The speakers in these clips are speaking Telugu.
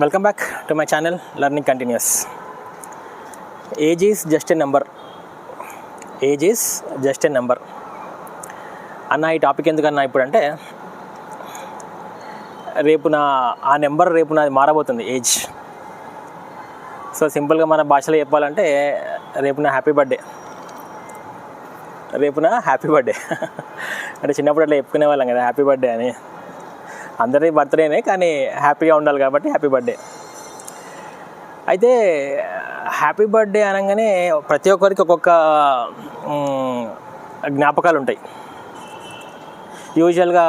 Welcome back to my channel Learning Continuous. Age is just a number. Age is just a number. అన్న ఈ టాపిక్ ఎందుకన్నా ఇప్పుడు అంటే రేపు ఆ నెంబర్ రేపు నాది మారబోతుంది ఏజ్. సో సింపుల్గా మన భాషలో చెప్పాలంటే రేపు నా హ్యాపీ బర్త్డే. అంటే చిన్నప్పుడు అట్లా చెప్పుకునే వాళ్ళం కదా హ్యాపీ బర్త్డే అని. అందరి బర్త్డేనే కానీ హ్యాపీగా ఉండాలి కాబట్టి హ్యాపీ బర్త్డే. అయితే హ్యాపీ బర్త్డే అనగానే ప్రతి ఒక్కరికి ఒక్కొక్క జ్ఞాపకాలు ఉంటాయి. యూజువల్గా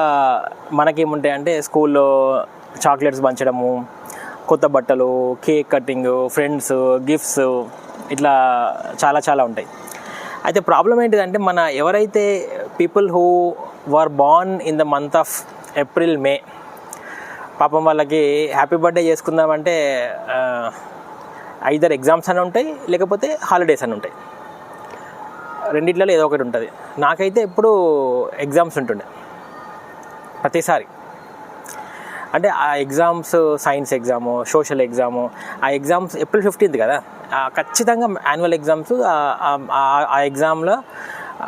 మనకేముంటాయంటే స్కూల్లో చాక్లెట్స్ పంచడము, కొత్త బట్టలు, కేక్ కటింగ్, ఫ్రెండ్స్, గిఫ్ట్స్, ఇట్లా చాలా ఉంటాయి. అయితే ప్రాబ్లం ఏంటిదంటే మన ఎవరైతే people who were born in the month of April, May, పాపం వాళ్ళకి హ్యాపీ బర్త్డే చేసుకుందామంటే ఐదర్ ఎగ్జామ్స్ అని ఉంటాయి, లేకపోతే హాలిడేస్ అని ఉంటాయి. రెండిట్లలో ఏదో ఒకటి ఉంటుంది. నాకైతే ఎప్పుడు ఎగ్జామ్స్ ఉంటుండే ప్రతిసారి. అంటే ఆ exams science exam, social exam, ఆ ఎగ్జామ్స్ ఏప్రిల్ 15th కదా, ఖచ్చితంగా యాన్యువల్ ఎగ్జామ్స్.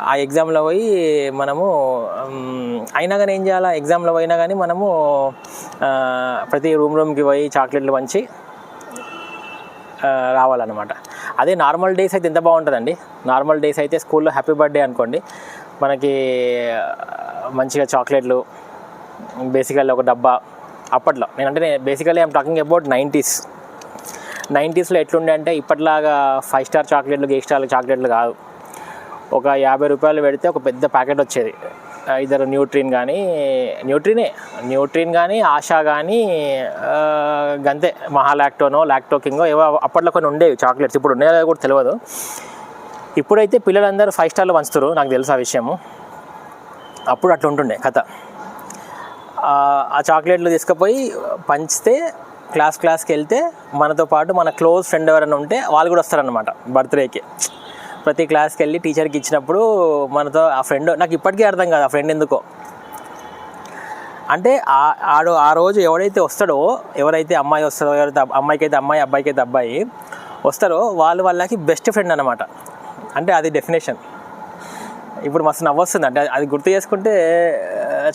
ఆ ఎగ్జామ్లో పోయి మనము అయినా కానీ ఏం చేయాలి, ఎగ్జామ్లో పోయినా కానీ మనము ప్రతి రూమ్కి పోయి చాక్లెట్లు పంచి రావాలన్నమాట. అదే నార్మల్ డేస్ అయితే ఎంత బాగుంటుందండి. నార్మల్ డేస్ అయితే స్కూల్లో హ్యాపీ బర్త్డే అనుకోండి, మనకి మంచిగా చాక్లెట్లు, బేసికల్లీ ఒక డబ్బా. అప్పట్లో నేనంటే basically I'm talking about 90s ఎట్లుండే అంటే ఇప్పట్లాగా 5 స్టార్ చాక్లెట్లు, ఏ స్టార్ చాక్లెట్లు కాదు. ఒక 50 రూపాయలు పెడితే ఒక పెద్ద ప్యాకెట్ వచ్చేది. ఇద్దరు న్యూట్రిన్ కానీ ఆశా కానీ గంతే, మహాలాక్టోనో, లాక్టో కింగో ఏవో అప్పట్లో కొన్ని ఉండేవి చాక్లెట్స్. ఇప్పుడు ఉండేది కూడా తెలియదు. ఇప్పుడైతే పిల్లలందరూ 5 స్టార్లు పంచుతారు, నాకు తెలుసు ఆ విషయము. అప్పుడు అట్లా ఉంటుండే కథ. ఆ చాక్లెట్లు తీసుకుపోయి పంచితే క్లాస్కి వెళ్తే మనతో పాటు మన క్లోజ్ ఫ్రెండ్ ఎవరైనా ఉంటే వాళ్ళు కూడా వస్తారనమాట బర్త్డేకి. ప్రతి క్లాస్కి వెళ్ళి టీచర్కి ఇచ్చినప్పుడు మనతో ఆ ఫ్రెండ్, నాకు ఇప్పటికీ అర్థం కాదు ఆ ఫ్రెండ్ ఎందుకో. అంటే ఆ రోజు ఎవరైతే వస్తాడో, ఎవరైతే అమ్మాయి వస్తారో, ఎవరైతే అమ్మాయికైతే అమ్మాయి, అబ్బాయికైతే అబ్బాయి వస్తారో వాళ్ళకి బెస్ట్ ఫ్రెండ్ అనమాట. అంటే అది డెఫినేషన్. ఇప్పుడు మస్తు నవ్వొస్తుంది, అంటే అది గుర్తు చేసుకుంటే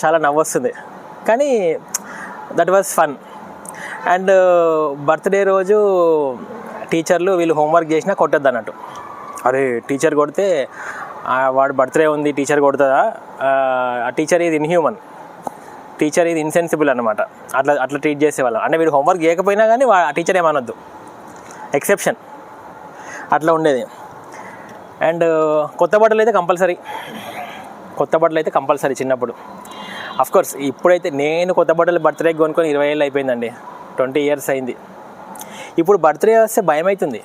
చాలా నవ్వొస్తుంది. కానీ that was fun. And birthday రోజు టీచర్లు వీళ్ళు హోంవర్క్ చేసినా కొట్టద్దు అన్నట్టు. అరే టీచర్ కొడితే వాడు బర్త్డే ఉంది టీచర్ కొడుతుందా, ఆ టీచర్ ఇది ఇన్హ్యూమన్, టీచర్ ఇది ఇన్సెన్సిబుల్ అనమాట. అట్లా ట్రీట్ చేసేవాళ్ళం. అంటే వీడు హోంవర్క్ చేయకపోయినా కానీ ఆ టీచర్ ఏమనొద్దు, ఎక్సెప్షన్ అట్లా ఉండేది. అండ్ కొత్త బట్టలు అయితే కంపల్సరీ చిన్నప్పుడు. అఫ్కోర్స్ ఇప్పుడైతే నేను కొత్త బట్టలు బర్త్డేకి కొనుక్కొని 20 ఏళ్ళు అయిపోయిందండి, 20 years అయింది. ఇప్పుడు బర్త్డే వస్తే భయం అవుతుంది.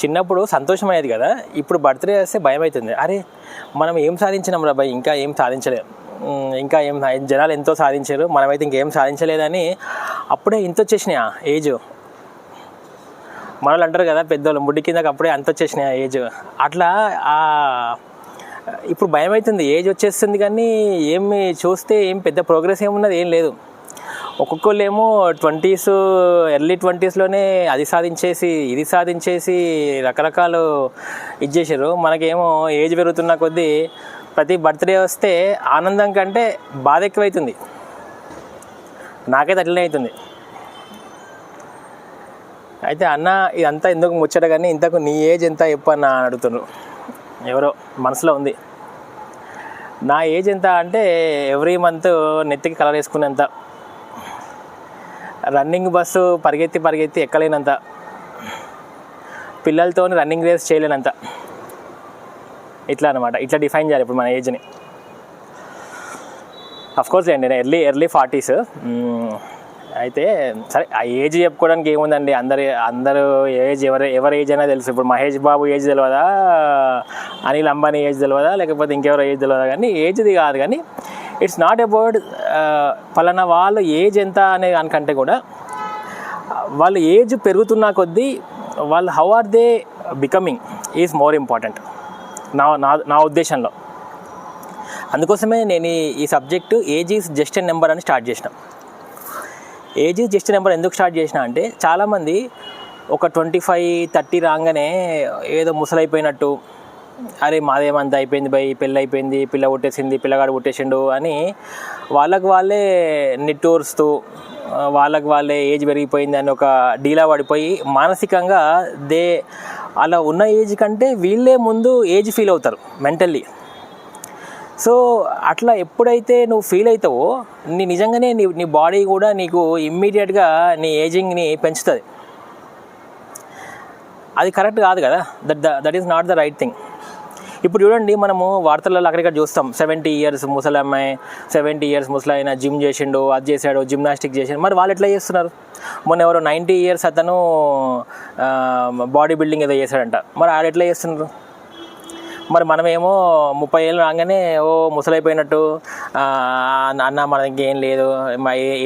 చిన్నప్పుడు సంతోషం అయ్యేది కదా, ఇప్పుడు బర్త్డే వస్తే భయం అవుతుంది. అరే మనం ఏం సాధించినాం రా భయ్, ఇంకా ఏం సాధించలేదు, జనాలు ఎంతో సాధించారు, మనమైతే ఇంకేం సాధించలేదని అప్పుడే ఇంత వచ్చేసినాయి ఆ ఏజ్. మనలు అంటారు కదా పెద్దోళ్ళు, ముడ్డి కిందకి అప్పుడే అంత వచ్చేసినాయి ఆ ఏజ్. అట్లా ఇప్పుడు భయం అవుతుంది, ఏజ్ వచ్చేస్తుంది కానీ ఏమి చూస్తే ఏం పెద్ద ప్రోగ్రెస్ ఏమున్నది, ఏం లేదు. ఒక్కొక్కళ్ళు ఏమో 20s, ఎర్లీ 20sలోనే అది సాధించేసి ఇది సాధించేసి రకరకాలు ఇచ్చేసారు. మనకేమో ఏజ్ పెరుగుతున్న కొద్దీ ప్రతి బర్త్డే వస్తే ఆనందం కంటే బాధ ఎక్కువైతుంది. నాకైతే అట్లనే అవుతుంది. అయితే అన్న ఇదంతా ఎందుకు ముచ్చట కానీ ఇంతకు నీ ఏజ్ ఎంత చెప్పు అన్న అని అడుగుతున్నారు ఎవరో, మనసులో ఉంది. నా ఏజ్ ఎంత అంటే ఎవ్రీ మంత్ నెత్తికి కలర్ వేసుకునేంత, రన్నింగ్ బస్సు పరిగెత్తి ఎక్కలేనంత, పిల్లలతో రన్నింగ్ రేస్ చేయలేనంత, ఇట్లా అనమాట. ఇట్లా డిఫైన్ చేయాలి ఇప్పుడు మన ఏజ్ని. అఫ్కోర్స్ అండి నేను ఎర్లీ 40s. అయితే సరే ఆ ఏజ్ చెప్పుకోవడానికి ఏముందండి, అందరూ ఏజ్ ఎవరి ఏజ్ అయినా తెలుసు. ఇప్పుడు మహేష్ బాబు ఏజ్ తెలియదా, అనిల్ అంబానీ ఏజ్ తెలియదా, లేకపోతే ఇంకెవరో ఏజ్ తెలియదా, కానీ ఏజ్ది కాదు. కానీ ఇట్స్ నాట్ అబౌట్ పలానా వాళ్ళు ఏజ్ ఎంత అనే దానికంటే కూడా వాళ్ళు ఏజ్ పెరుగుతున్న కొద్దీ వాళ్ళు how are they becoming is more important నా ఉద్దేశంలో. అందుకోసమే నేను ఈ subject age is just a number అని స్టార్ట్ చేసిన. ఏజ్ ఈజ్ జస్ట్ నెంబర్ ఎందుకు స్టార్ట్ చేసిన అంటే చాలామంది ఒక 25-30 రాగానే ఏదో ముసలైపోయినట్టు, అరే మాదేమంత అయిపోయింది బై, పెళ్ళి అయిపోయింది, పిల్ల పుట్టేసింది, పిల్లగాడు పుట్టేసిండు అని వాళ్ళకు వాళ్ళే నిట్టూరుస్తూ వాళ్ళకి వాళ్ళే ఏజ్ పెరిగిపోయింది అని ఒక డీలా పడిపోయి మానసికంగా అలా ఉన్న ఏజ్ కంటే వీళ్ళే ముందు ఏజ్ ఫీల్ అవుతారు మెంటల్లీ. సో అట్లా ఎప్పుడైతే నువ్వు ఫీల్ అవుతావో నిజంగానే నీ బాడీ కూడా నీకు ఇమ్మీడియట్గా నీ ఏజింగ్ని పెంచుతుంది. అది కరెక్ట్ కాదు కదా, that is not the right thing. ఇప్పుడు చూడండి, మనము వార్తలలో అక్కడిక్కడ చూస్తాం, 70 years ముసలి అమ్మాయి, 70 years ముసలైన జిమ్ చేసిండు, అది చేశాడు, జిమ్నాస్టిక్ చేసిండు. మరి వాళ్ళు ఎట్లా చేస్తున్నారు? మొన్న ఎవరో 90 years అతను బాడీ బిల్డింగ్ ఏదో చేశాడంట, మరి వాళ్ళు ఎట్లా చేస్తున్నారు? మరి మనమేమో 30 ఏళ్ళు రాగానే ఓ ముసలైపోయినట్టు, అన్న మనకి ఏం లేదు,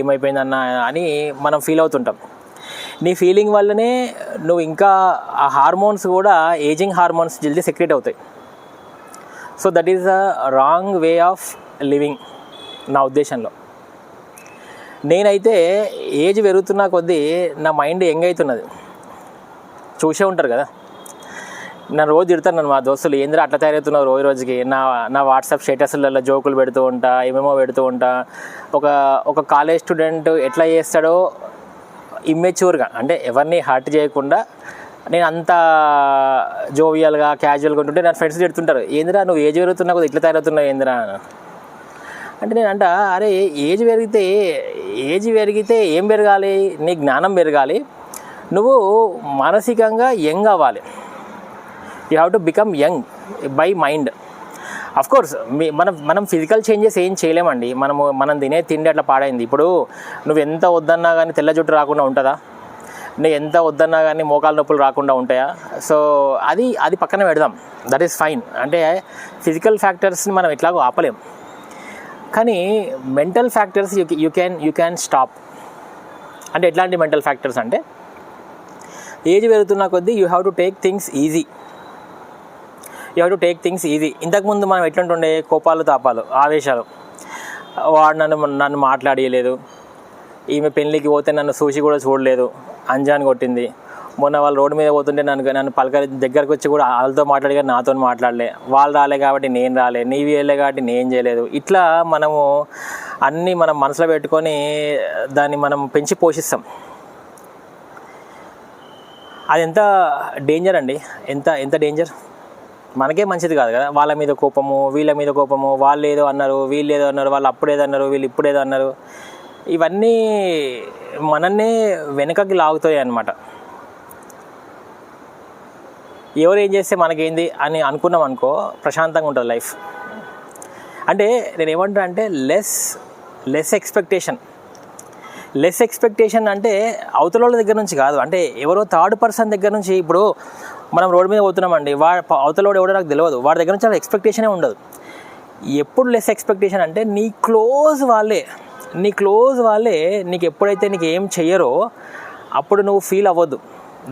ఏమైపోయింది అన్న అని మనం ఫీల్ అవుతుంటాం. నీ ఫీలింగ్ వల్లనే నువ్వు ఇంకా ఆ హార్మోన్స్ కూడా ఏజింగ్ హార్మోన్స్ జల్దీ సెక్రెట్ అవుతాయి. So that is a wrong way of living నా ఉద్దేశంలో. నేనైతే ఏజ్ పెరుగుతున్న కొద్దీ నా మైండ్ యంగ్ అవుతున్నది. చూసే ఉంటారు కదా, నన్ను రోజు తిడతాను నన్ను మా దోస్తులు, ఏంద్రా అట్లా తయారవుతున్నావు రోజుకి. నా వాట్సాప్ స్టేటస్లలో జోకులు పెడుతూ ఉంటా, ఏమేమో పెడుతూ ఉంటా. ఒక కాలేజ్ స్టూడెంట్ ఎట్లా చేస్తాడో ఇమ్మెచ్యూర్గా, అంటే ఎవరిని హర్ట్ చేయకుండా నేను అంత జోవియల్గా క్యాజువల్గా ఉంటుంటే నా ఫ్రెండ్స్ తిడుతుంటారు, ఏందిరా నువ్వు ఏజ్ పెరుగుతున్నా కొద్దిగా ఇట్లా తయారవుతున్నావు ఏందిరా అంటే. నేను అరే ఏజ్ పెరిగితే ఏం పెరగాలి? నీ జ్ఞానం పెరగాలి, నువ్వు మానసికంగా యంగ్ అవ్వాలి. You have to become young by mind. Of course మనం ఫిజికల్ చేంజెస్ ఏం చేయలేమండి. మనం తినే తిండి అట్లా పాడైంది. ఇప్పుడు నువ్వు ఎంత వద్దన్నా కానీ తెల్ల జుట్టు రాకుండా ఉంటుందా? నువ్వు ఎంత వద్దన్నా కానీ మోకాలు నొప్పులు రాకుండా ఉంటాయా? సో అది పక్కన పెడదాం, దట్ ఈస్ ఫైన్. అంటే ఫిజికల్ ఫ్యాక్టర్స్ని మనం ఎట్లాగో ఆపలేం, కానీ mental factors you can stop. అంటే ఎట్లాంటి మెంటల్ ఫ్యాక్టర్స్ అంటే, ఏజ్ పెరుగుతున్న కొద్దీ you have to take things easy. ఇంతకుముందు మనం ఎట్లుంటుండే, కోపాలు, తాపాలు, ఆవేశాలు. వాడు నన్ను మాట్లాడియలేదు, ఈమె పెళ్ళికి పోతే నన్ను చూసి కూడా చూడలేదు, అంజాన్ కొట్టింది. మొన్న వాళ్ళు రోడ్డు మీద పోతుంటే నన్ను పలకరి దగ్గరకు వచ్చి కూడా వాళ్ళతో మాట్లాడి కానీ నాతో మాట్లాడలే. వాళ్ళు రాలే కాబట్టి నేను రాలే, నీవి వెళ్ళే కాబట్టి నేను చేయలేదు. ఇట్లా మనము అన్నీ మనం మనసులో పెట్టుకొని దాన్ని మనం పెంచి పోషిస్తాం. అది ఎంత డేంజర్ అండి, ఎంత డేంజర్. మనకే మంచిది కాదు కదా. వాళ్ళ మీద కోపము, వీళ్ళ మీద కోపము, వాళ్ళు ఏదో అన్నారు, వీళ్ళు ఏదో అన్నారు, వాళ్ళు అప్పుడేదో అన్నారు, వీళ్ళు ఇప్పుడేదో అన్నారు. ఇవన్నీ మనన్నే వెనుకకి లాగుతాయి అన్నమాట. ఎవరు ఏం చేస్తే మనకేంది అని అనుకున్నాం అనుకో, ప్రశాంతంగా ఉంటుంది లైఫ్. అంటే నేను ఏమంటా అంటే లెస్ ఎక్స్పెక్టేషన్ అంటే అవతల వాళ్ళ దగ్గర నుంచి కాదు, అంటే ఎవరో థర్డ్ పర్సన్ దగ్గర నుంచి. ఇప్పుడు మనం రోడ్డు మీద పోతున్నామండి, అవతలోడు ఎవడో నాకు తెలియదు, వాడి దగ్గర నుంచి అలా ఎక్స్పెక్టేషనే ఉండదు. ఎప్పుడు లెస్ ఎక్స్పెక్టేషన్ అంటే నీ క్లోజ్ వాళ్ళే నీకు ఎప్పుడైతే నీకు ఏం చెయ్యరో అప్పుడు నువ్వు ఫీల్ అవ్వద్దు.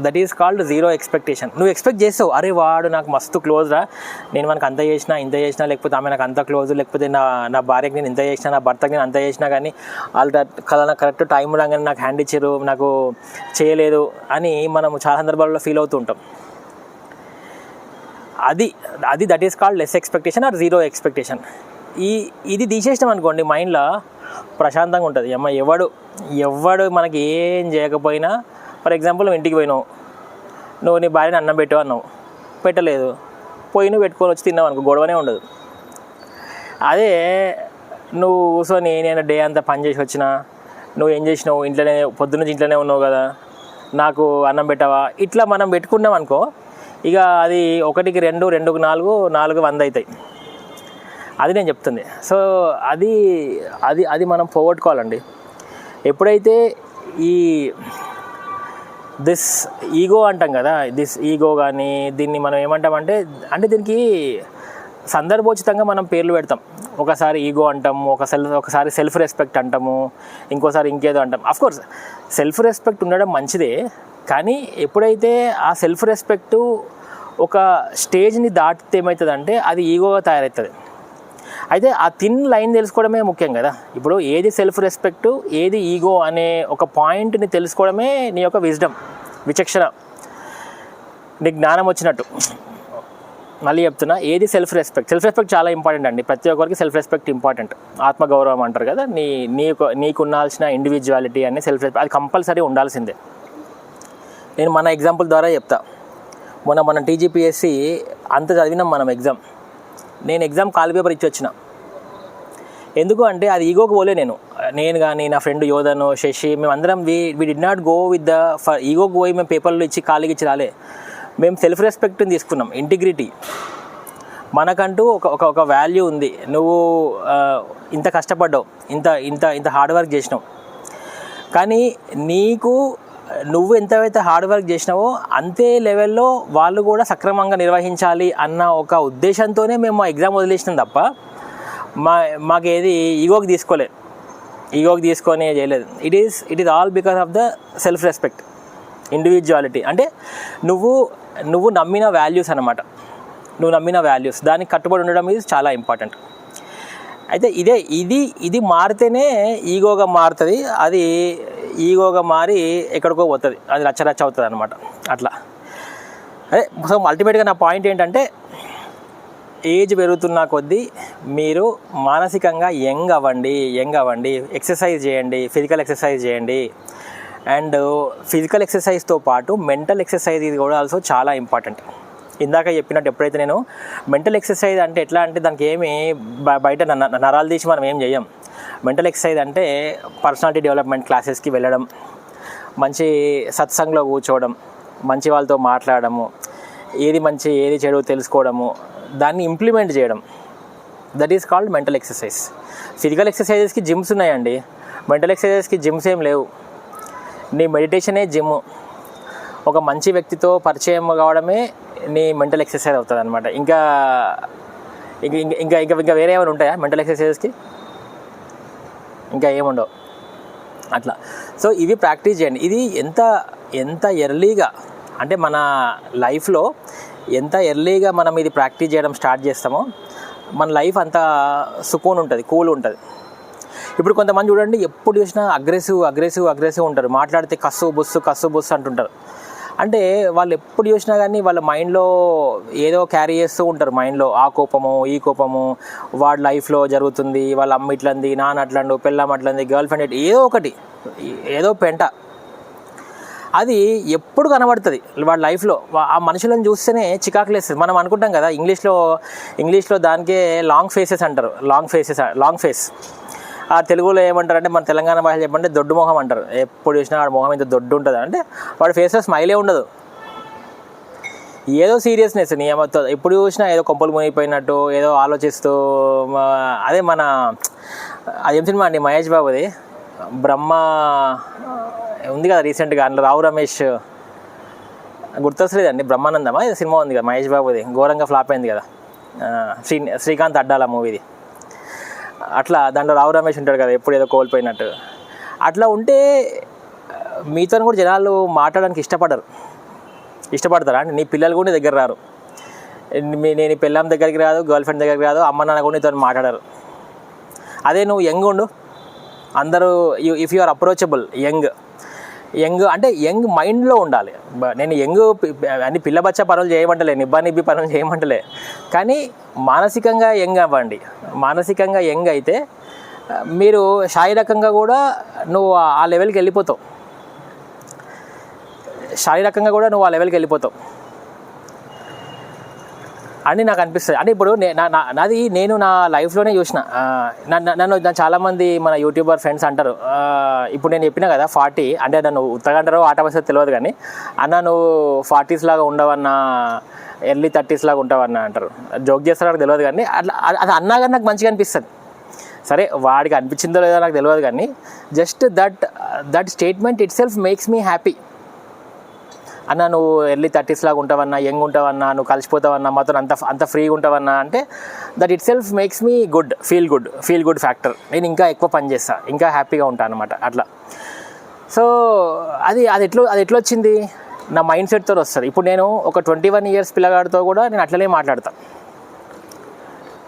That is called zero expectation. నువ్వు ఎక్స్పెక్ట్ చేస్తావు, అరే వాడు నాకు మస్తు క్లోజ్ రా, నేను మనకు అంత చేసినా ఇంత చేసినా, లేకపోతే ఆమె నాకు అంత క్లోజ్, లేకపోతే నా భార్యకి నేను ఇంత చేసినా, నా భర్తకి నేను అంత చేసినా కానీ వాళ్ళు కదా కరెక్ట్ టైం రాగానే నాకు హ్యాండ్ ఇచ్చారు, నాకు చేయలేదు అని మనం చాలా సందర్భాల్లో ఫీల్ అవుతూ ఉంటాం. అది that is called less expectation or zero expectation. ఇది తీసేసినాం అనుకోండి, మైండ్లో ప్రశాంతంగా ఉంటుంది. అమ్మ ఎవడు మనకి ఏం చేయకపోయినా, ఫర్ ఎగ్జాంపుల్ నువ్వు ఇంటికి పోయినావు, నువ్వు నీ భార్యని అన్నం పెట్టావు అన్నావు, పెట్టలేదు, పోయి నువ్వు పెట్టుకొని వచ్చి తిన్నావు అనుకో, గొడవనే ఉండదు. అదే నువ్వు కూర్చొని నేను డే అంతా పని చేసి వచ్చినా, నువ్వు ఏం చేసినావు, ఇంట్లోనే పొద్దున్నుంచి ఇంట్లోనే ఉన్నావు కదా, నాకు అన్నం పెట్టావా, ఇట్లా మనం పెట్టుకున్నాం అనుకో, ఇక అది 1కి 2, 2కి 4, 4కి 100 అవుతాయి. అది నేను చెప్తుంది. సో అది మనం పోగొట్టుకోవాలండి. ఎప్పుడైతే దిస్ ఈగో అంటాం కదా, దిస్ ఈగో కానీ దీన్ని మనం ఏమంటామంటే, దీనికి సందర్భోచితంగా మనం పేర్లు పెడతాం. ఒకసారి ఈగో అంటాము, ఒకసారి సెల్ఫ్ రెస్పెక్ట్ అంటాము, ఇంకోసారి ఇంకేదో అంటాం. అఫ్కోర్స్ సెల్ఫ్ రెస్పెక్ట్ ఉండడం మంచిదే, కానీ ఎప్పుడైతే ఆ సెల్ఫ్ రెస్పెక్టు ఒక స్టేజ్ని దాటితే ఏమవుతుందంటే అది ఈగోగా తయారవుతుంది. అయితే ఆ థిన్ లైన్ తెలుసుకోవడమే ముఖ్యం కదా. ఇప్పుడు ఏది సెల్ఫ్ రెస్పెక్ట్, ఏది ఈగో అనే ఒక పాయింట్ని తెలుసుకోవడమే నీ యొక్క విచక్షణ, నీ జ్ఞానం వచ్చినట్టు. మళ్ళీ చెప్తున్నా, ఏది సెల్ఫ్ రెస్పెక్ట్ చాలా ఇంపార్టెంట్ అండి. ప్రతి ఒక్కరికి సెల్ఫ్ రెస్పెక్ట్ ఇంపార్టెంట్. ఆత్మగౌరవం అంటారు కదా, నీకు ఉండాల్సిన ఇండివిజువాలిటీ అని సెల్ఫ్ రెస్పెక్ట్ అది కంపల్సరీ ఉండాల్సిందే. నేను మన ఎగ్జాంపుల్ ద్వారా చెప్తా. మన టీజీపీఎస్సీ అంత చదివినాం మనం ఎగ్జామ్. నేను ఎగ్జామ్ కాల్ పేపర్ ఇచ్చి వచ్చిన. ఎందుకు అంటే అది ఈగోకి పోలే. నేను కానీ నా ఫ్రెండ్ యోధను, శశి, మేమందరం we did not go with the for ఈగోకి పోయి మేము పేపర్లు ఇచ్చి ఖాళీకి ఇచ్చి రాలే. మేము సెల్ఫ్ రెస్పెక్ట్ని తీసుకున్నాం, ఇంటిగ్రిటీ. మనకంటూ ఒక వాల్యూ ఉంది. నువ్వు ఇంత కష్టపడ్డావు, ఇంత హార్డ్ వర్క్ చేసినావు, కానీ నువ్వు ఎంతైతే హార్డ్ వర్క్ చేసినావో అంతే లెవెల్లో వాళ్ళు కూడా సక్రమంగా నిర్వహించాలి అన్న ఒక ఉద్దేశంతోనే మేము ఆ ఎగ్జామ్ వదిలేసినాం తప్ప మాకేది ఈగోకి తీసుకొని చేయలేదు. It is all because of the self respect, individuality. అంటే నువ్వు నమ్మిన వాల్యూస్ అన్నమాట. నువ్వు నమ్మిన వాల్యూస్, దానికి కట్టుబడి ఉండడం ఇది చాలా ఇంపార్టెంట్. అయితే ఇది మారితేనే ఈగోగా మారుతుంది. అది ఈగోగా మారి ఎక్కడికో పోతుంది, అది రచ్చ అవుతుంది అనమాట. అట్లా సో అల్టిమేట్గా నా పాయింట్ ఏంటంటే, ఏజ్ పెరుగుతున్న కొద్దీ మీరు మానసికంగా యంగ్ అవ్వండి, ఎక్సర్సైజ్ చేయండి, ఫిజికల్ ఎక్సర్సైజ్ చేయండి. అండ్ ఫిజికల్ ఎక్సర్సైజ్తో పాటు మెంటల్ ఎక్సర్సైజ్ ఇది కూడా ఆల్సో చాలా ఇంపార్టెంట్. ఇందాక చెప్పినట్టు ఎప్పుడైతే నేను మెంటల్ ఎక్సర్సైజ్ అంటే ఎట్లా అంటే దానికి ఏమి బయట నరాలు తీసి మనం ఏం చేయం. మెంటల్ ఎక్సర్సైజ్ అంటే పర్సనాలిటీ డెవలప్మెంట్ క్లాసెస్కి వెళ్ళడం, మంచి సత్సంగంలో కూర్చోవడం, మంచి వాళ్ళతో మాట్లాడము, ఏది మంచి ఏది చెడు తెలుసుకోవడము, దాన్ని ఇంప్లిమెంట్ చేయడం. That is called mental exercise. Physical ఎక్సర్సైజెస్కి జిమ్స్ ఉన్నాయండి, మెంటల్ ఎక్సర్సైజెస్కి జిమ్స్ ఏం లేవు. నీ మెడిటేషనే జిమ్. ఒక మంచి వ్యక్తితో పరిచయం కావడమే నీ మెంటల్ ఎక్సర్సైజ్ అవుతుంది అనమాట. ఇంకా వేరే ఏమైనా ఉంటాయా మెంటల్ ఎక్సర్సైజెస్కి? ఇంకా ఏముండవు అట్లా. సో ఇవి ప్రాక్టీస్ చేయండి. ఇది ఎంత ఎర్లీగా అంటే మన లైఫ్లో ఎంత ఎర్లీగా మనం ఇది ప్రాక్టీస్ చేయడం స్టార్ట్ చేస్తామో మన లైఫ్ అంత సుకూన్ ఉంటుంది, కూల్ ఉంటుంది. ఇప్పుడు కొంతమంది చూడండి, ఎప్పుడు చూసినా అగ్రెసివ్ ఉంటారు. మాట్లాడితే కస్సు బుస్సు అంటుంటారు. అంటే వాళ్ళు ఎప్పుడు చూసినా కానీ వాళ్ళ మైండ్లో ఏదో క్యారీ చేస్తూ ఉంటారు. మైండ్లో ఆ కోపము, ఈ కోపము, వాడి లైఫ్లో జరుగుతుంది, వాళ్ళ అమ్మ ఇట్లంది, నాన్న అట్లండు, పెళ్ళాం అట్లంది, గర్ల్ ఫ్రెండ్ ఏదో ఒకటి, ఏదో పెంట అది ఎప్పుడు కనబడుతుంది వాడి లైఫ్లో. ఆ మనుషులను చూస్తేనే చికాకులేస్తుంది. మనం అనుకుంటాం కదా, ఇంగ్లీష్లో దానికే లాంగ్ ఫేసెస్ అంటారు. Long face. ఆ తెలుగులో ఏమంటారంటే, మన తెలంగాణ భాష చెప్పంటే దొడ్డు మొహం అంటారు. ఎప్పుడు చూసినా వాడి మొహం ఇంత దొడ్డు ఉంటుంది. అంటే వాడి ఫేస్లో స్మైలే ఉండదు, ఏదో సీరియస్నెస్ నియమతో. ఎప్పుడు చూసినా ఏదో కొంపలు మునిగిపోయినట్టు, ఏదో ఆలోచిస్తూ. అదే అదేం సినిమా అండి, మహేష్ బాబుది బ్రహ్మ ఉంది కదా రీసెంట్గా, అందులో రావు రమేష్ గుర్తొస్తలేదండి, బ్రహ్మానందమా ఇది సినిమా ఉంది కదా మహేష్ బాబుది, ఘోరంగా ఫ్లాప్ అయింది కదా, శ్రీకాంత్ అడ్డాల మూవీది. అట్లా దాంట్లో రావు రమేష్ ఉంటాడు కదా, ఎప్పుడు ఏదో కోల్పోయినట్టు. అట్లా ఉంటే మీతో కూడా జనాలు మాట్లాడడానికి ఇష్టపడతారా అంటే నీ పిల్లలు కూడా నీ దగ్గర రారు. నేను పిల్లం దగ్గరికి రాదు, గర్ల్ ఫ్రెండ్ దగ్గరికి రాదు, అమ్మ నాన్న కూడా నీతో మాట్లాడరు. అదే నువ్వు యంగ్ ఉండు, అందరూ if you are approachable, young అంటే యంగ్ మైండ్లో ఉండాలి. నేను అన్ని పిల్ల బచ్చా పనులు చేయమంటలే, నిబ్బి పనులు చేయమంటలే, కానీ మానసికంగా యంగ్ అవ్వండి. మానసికంగా యంగ్ అయితే మీరు శారీరకంగా కూడా నువ్వు ఆ లెవెల్కి వెళ్ళిపోతావు. అని నాకు అనిపిస్తుంది. అంటే ఇప్పుడు నేను నా లైఫ్లోనే చూసిన. నన్ను చాలామంది మన యూట్యూబర్ ఫ్రెండ్స్ అంటారు, ఇప్పుడు నేను చెప్పినా కదా 40, అంటే నన్ను ఉత్తగా అంటారో ఆట వస్తే తెలియదు, కానీ అన్న నువ్వు 40s లాగా ఉండవన్నా, ఎర్లీ 30s లాగా ఉంటావన్నా అంటారు. జోక్ చేస్తారో నాకు తెలియదు, కానీ అట్లా అది అన్నా కానీ నాకు మంచిగా అనిపిస్తుంది. సరే వాడికి అనిపించిందో లేదో నాకు తెలియదు, కానీ just that statement it self makes me happy. అన్న నువ్వు ఎర్లీ 30s లాగా ఉంటావన్నా, యంగ్ ఉంటావన్నా, నువ్వు కలిసిపోతావన్నా, మాతో అంత ఫ్రీగా ఉంటావన్నా అంటే that it self makes me feel good factor. నేను ఇంకా ఎక్కువ పని చేస్తాను, ఇంకా హ్యాపీగా ఉంటాను అనమాట అట్లా. సో అది ఎట్లా వచ్చింది, నా మైండ్ సెట్తో వస్తుంది. ఇప్పుడు నేను ఒక 21 years పిల్లగాడితో కూడా నేను అట్లనే మాట్లాడతాను.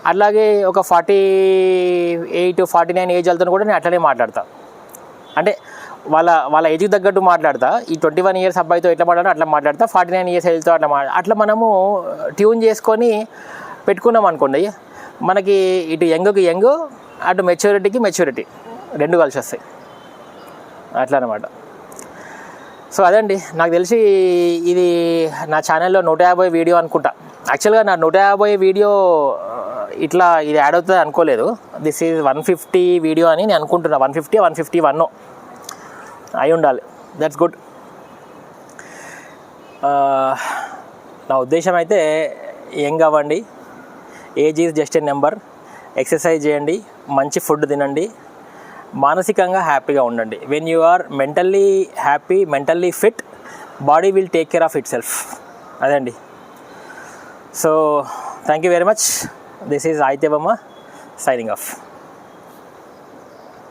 అట్లాగే ఒక 48 49 ఏజ్ వాళ్ళతో కూడా నేను అట్లనే మాట్లాడతా. అంటే వాళ్ళ ఏజ్కి తగ్గట్టు మాట్లాడతా. ఈ 21 ఇయర్స్ అబ్బాయితో ఎట్లా మాట్లాడతా అట్లా మాట్లాడతా, 49 ఇయర్స్ ఏజ్తో అట్లా మనము ట్యూన్ చేసుకొని పెట్టుకున్నాం అనుకోండి, మనకి ఇటు యంగ్కి యంగ్, అటు మెచ్యూరిటీకి మెచ్యూరిటీ రెండు కలిసి వస్తాయి అట్లా అనమాట. సో అదండి, నాకు తెలిసి ఇది నా ఛానల్లో 150 వీడియో అనుకుంటా. యాక్చువల్గా నా 150 వీడియో ఇట్లా ఇది యాడ్ అవుతుంది అనుకోలేదు. దిస్ ఈజ్ 150 వీడియో అని నేను అనుకుంటున్నా. 150 151 అయి ఉండాలి. That's good. నా ఉద్దేశం అయితే యంగ్ అవ్వండి, age is just a number, exercise చేయండి, మంచి ఫుడ్ తినండి, మానసికంగా హ్యాపీగా ఉండండి. When you are mentally happy, mentally fit, body will take care of itself. అదండి. So thank you very much. This is Aditya Bomma signing of.